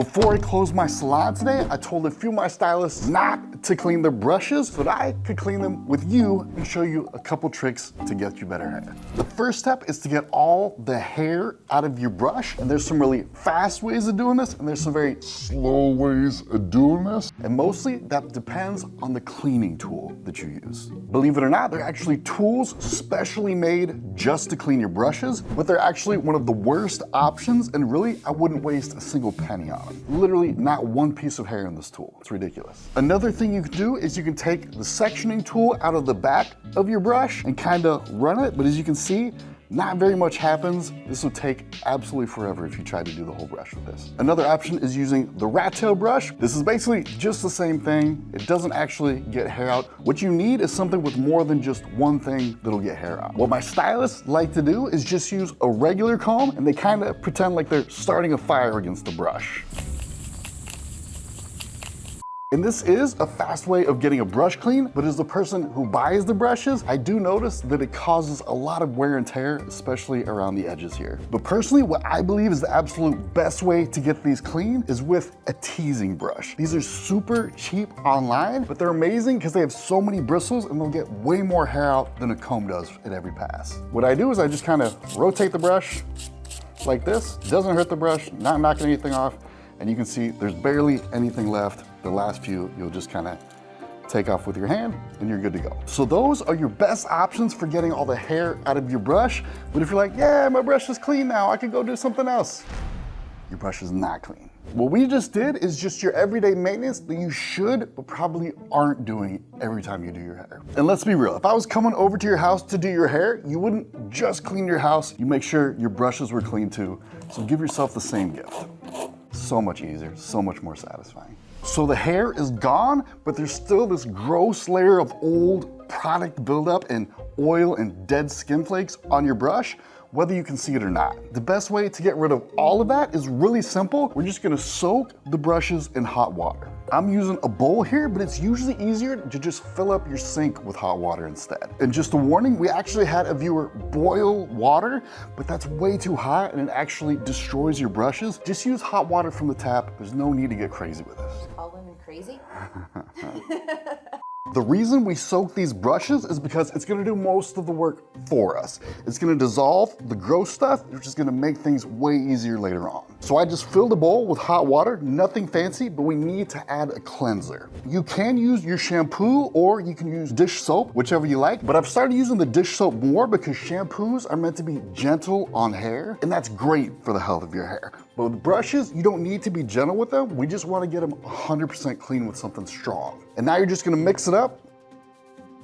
Before I closed my salon today, I told a few of my stylists not to clean their brushes so that I could clean them with you and show you a couple tricks to get you better hair. The first step is to get all the hair out of your brush, and there's some really fast ways of doing this and there's some very slow ways of doing this, and mostly that depends on the cleaning tool that you use. Believe it or not, they're actually tools specially made just to clean your brushes, but they're actually one of the worst options, and really I wouldn't waste a single penny on them. Literally not one piece of hair in this tool. It's ridiculous. Another thing you can do is you can take the sectioning tool out of the back of your brush and kind of run it, but as you can see, not very much happens. This will take absolutely forever if you try to do the whole brush with this. Another option is using the rat tail brush. This is basically just the same thing. It doesn't actually get hair out. What you need is something with more than just one thing that'll get hair out. What my stylists like to do is just use a regular comb, and they kind of pretend like they're starting a fire against the brush. And this is a fast way of getting a brush clean, but as the person who buys the brushes, I do notice that it causes a lot of wear and tear, especially around the edges here. But personally, what I believe is the absolute best way to get these clean is with a teasing brush. These are super cheap online, but they're amazing because they have so many bristles and they'll get way more hair out than a comb does at every pass. What I do is I just kind of rotate the brush like this. Doesn't hurt the brush, not knocking anything off. And you can see there's barely anything left. The last few, you'll just kind of take off with your hand and you're good to go. So those are your best options for getting all the hair out of your brush. But if you're like, yeah, my brush is clean now, I could go do something else. Your brush is not clean. What we just did is just your everyday maintenance that you should, but probably aren't doing every time you do your hair. And let's be real, if I was coming over to your house to do your hair, you wouldn't just clean your house, you make sure your brushes were clean too. So give yourself the same gift. So much easier, so much more satisfying. So the hair is gone, but there's still this gross layer of old product buildup and oil and dead skin flakes on your brush, whether you can see it or not. The best way to get rid of all of that is really simple. We're just gonna soak the brushes in hot water. I'm using a bowl here, but it's usually easier to just fill up your sink with hot water instead. And just a warning, we actually had a viewer boil water, but that's way too hot and it actually destroys your brushes. Just use hot water from the tap. There's no need to get crazy with this. All women crazy? The reason we soak these brushes is because it's gonna do most of the work for us. It's gonna dissolve the gross stuff, which is gonna make things way easier later on. So I just filled a bowl with hot water, nothing fancy, but we need to add a cleanser. You can use your shampoo or you can use dish soap, whichever you like, but I've started using the dish soap more because shampoos are meant to be gentle on hair, and that's great for the health of your hair. But with brushes, you don't need to be gentle with them. We just wanna get them 100% clean with something strong. And now you're just gonna mix it up,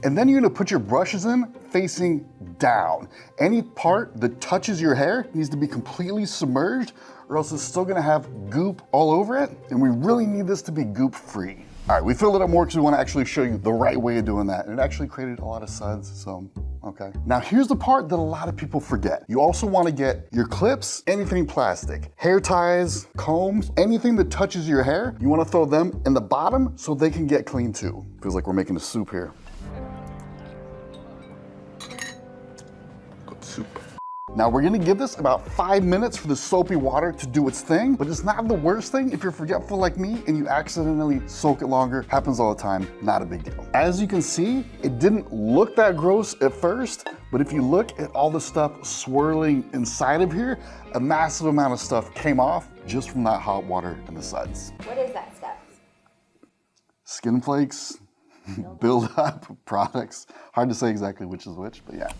and then you're gonna put your brushes in facing down. Any part that touches your hair needs to be completely submerged, or else it's still gonna have goop all over it, and we really need this to be goop free. All right, we filled it up more because we wanna actually show you the right way of doing that, and it actually created a lot of suds, so, okay. Now here's the part that a lot of people forget. You also wanna get your clips, anything plastic, hair ties, combs, anything that touches your hair, you wanna throw them in the bottom so they can get clean too. Feels like we're making a soup here. Good soup. Now we're gonna give this about 5 minutes for the soapy water to do its thing, but it's not the worst thing if you're forgetful like me and you accidentally soak it longer. Happens all the time, not a big deal. As you can see, it didn't look that gross at first, but if you look at all the stuff swirling inside of here, a massive amount of stuff came off just from that hot water and the suds. What is that stuff? Skin flakes, build-up, products. Hard to say exactly which is which, but yeah.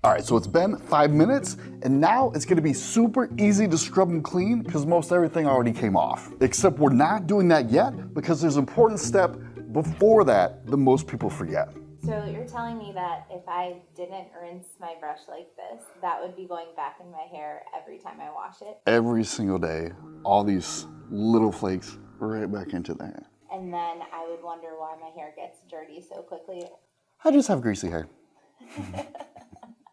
All right, so it's been 5 minutes, and now it's gonna be super easy to scrub them clean because most everything already came off. Except we're not doing that yet because there's an important step before that most people forget. So you're telling me that if I didn't rinse my brush like this, that would be going back in my hair every time I wash it? Every single day, all these little flakes right back into the hair. And then I would wonder why my hair gets dirty so quickly. I just have greasy hair.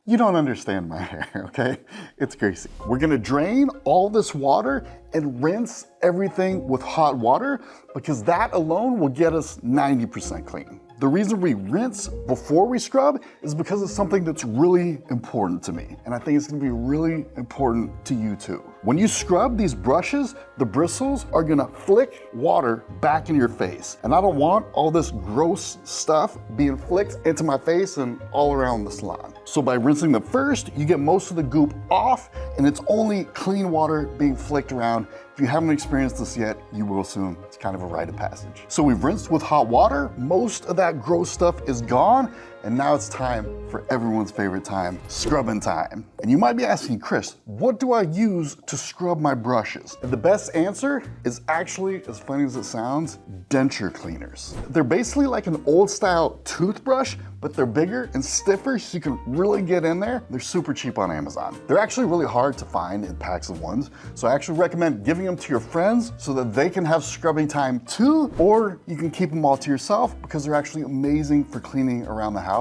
You don't understand my hair, okay? It's greasy. We're gonna drain all this water and rinse everything with hot water because that alone will get us 90% clean. The reason we rinse before we scrub is because it's something that's really important to me. And I think it's gonna be really important to you too. When you scrub these brushes, the bristles are gonna flick water back in your face. And I don't want all this gross stuff being flicked into my face and all around the salon. So by rinsing them first, you get most of the goop off, and it's only clean water being flicked around. If you haven't experienced this yet, you will soon. It's kind of a rite of passage. So we've rinsed with hot water. Most of that gross stuff is gone. And now it's time for everyone's favorite time, scrubbing time. And you might be asking, Chris, what do I use to scrub my brushes? And the best answer is actually, as funny as it sounds, denture cleaners. They're basically like an old style toothbrush, but they're bigger and stiffer so you can really get in there. They're super cheap on Amazon. They're actually really hard to find in packs of ones. So I actually recommend giving them to your friends so that they can have scrubbing time too, or you can keep them all to yourself because they're actually amazing for cleaning around the house.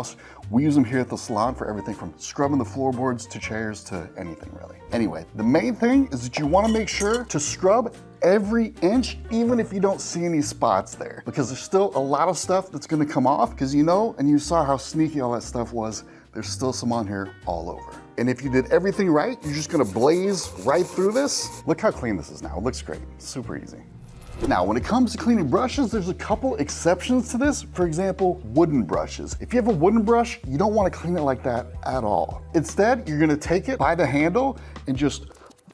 We use them here at the salon for everything from scrubbing the floorboards to chairs to anything really. Anyway, the main thing is that you want to make sure to scrub every inch, even if you don't see any spots there, because there's still a lot of stuff that's going to come off, because you know, and you saw how sneaky all that stuff was, there's still some on here all over. And if you did everything right, you're just going to blaze right through this. Look how clean this is now. It looks great. Super easy. Now, when it comes to cleaning brushes, there's a couple exceptions to this. For example, wooden brushes. If you have a wooden brush, you don't want to clean it like that at all. Instead, you're gonna take it by the handle and just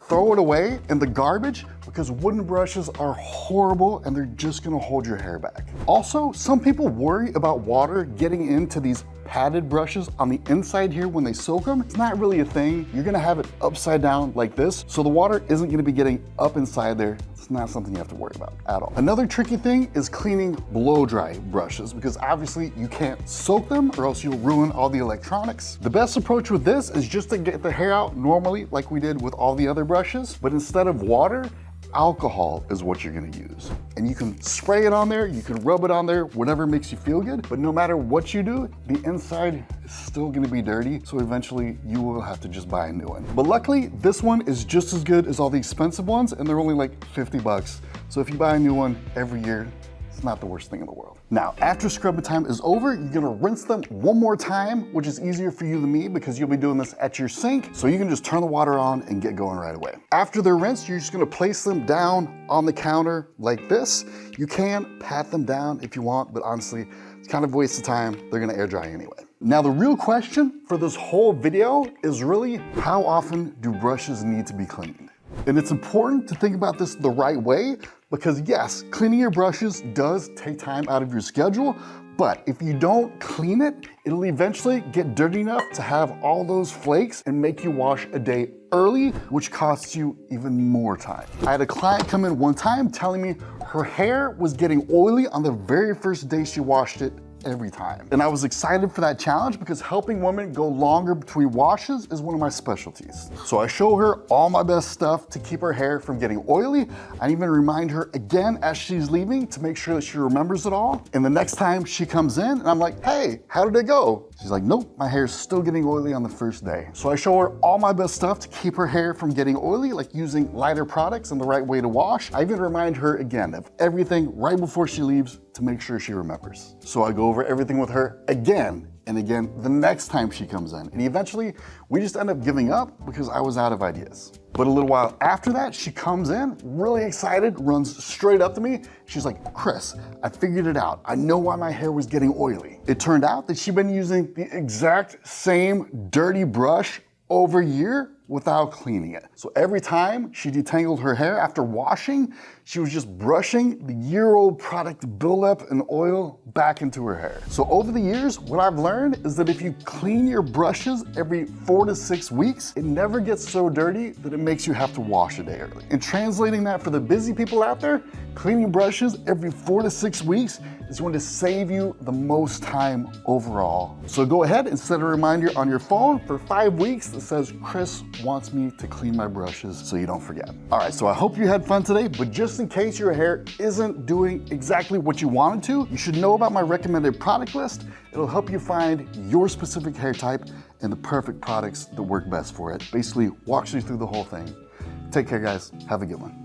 throw it away in the garbage, because wooden brushes are horrible and they're just gonna hold your hair back. Also, some people worry about water getting into these padded brushes on the inside here when they soak them. It's not really a thing. You're gonna have it upside down like this, so the water isn't gonna be getting up inside there. It's not something you have to worry about at all. Another tricky thing is cleaning blow dry brushes, because obviously you can't soak them or else you'll ruin all the electronics. The best approach with this is just to get the hair out normally like we did with all the other brushes, but instead of water, alcohol is what you're gonna use. And you can spray it on there, you can rub it on there, whatever makes you feel good, but no matter what you do, the inside is still gonna be dirty, so eventually you will have to just buy a new one. But luckily, this one is just as good as all the expensive ones, and they're only like 50 bucks. So if you buy a new one every year, it's not the worst thing in the world. Now, after scrubbing time is over, you're gonna rinse them one more time, which is easier for you than me because you'll be doing this at your sink, so you can just turn the water on and get going right away. After they're rinsed, you're just gonna place them down on the counter like this. You can pat them down if you want, but honestly, it's kind of a waste of time. They're gonna air dry anyway. Now, the real question for this whole video is really, how often do brushes need to be cleaned? And it's important to think about this the right way, because yes, cleaning your brushes does take time out of your schedule, but if you don't clean it, it'll eventually get dirty enough to have all those flakes and make you wash a day early, which costs you even more time. I had a client come in one time telling me her hair was getting oily on the very first day she washed it every time. And I was excited for that challenge because helping women go longer between washes is one of my specialties. So I show her all my best stuff to keep her hair from getting oily. I even remind her again as she's leaving to make sure that she remembers it all. And the next time she comes in and I'm like, hey, how did it go? She's like, nope, my hair's still getting oily on the first day. So I show her all my best stuff to keep her hair from getting oily, like using lighter products and the right way to wash. I even remind her again of everything right before she leaves to make sure she remembers. So I go over everything with her again and again the next time she comes in. And eventually we just end up giving up because I was out of ideas. But a little while after that, she comes in, really excited, runs straight up to me. She's like, Chris, I figured it out. I know why my hair was getting oily. It turned out that she'd been using the exact same dirty brush over a year without cleaning it. So every time she detangled her hair after washing, she was just brushing the year-old product buildup and oil back into her hair. So over the years, what I've learned is that if you clean your brushes every 4 to 6 weeks, it never gets so dirty that it makes you have to wash a day early. And translating that for the busy people out there, cleaning brushes every 4 to 6 weeks is going to save you the most time overall. So go ahead and set a reminder on your phone for 5 weeks that says Chris wants me to clean my brushes so you don't forget. All right, so I hope you had fun today, but just in case your hair isn't doing exactly what you wanted to, you should know about my recommended product list. It'll help you find your specific hair type and the perfect products that work best for it. Basically, walks you through the whole thing. Take care, guys. Have a good one.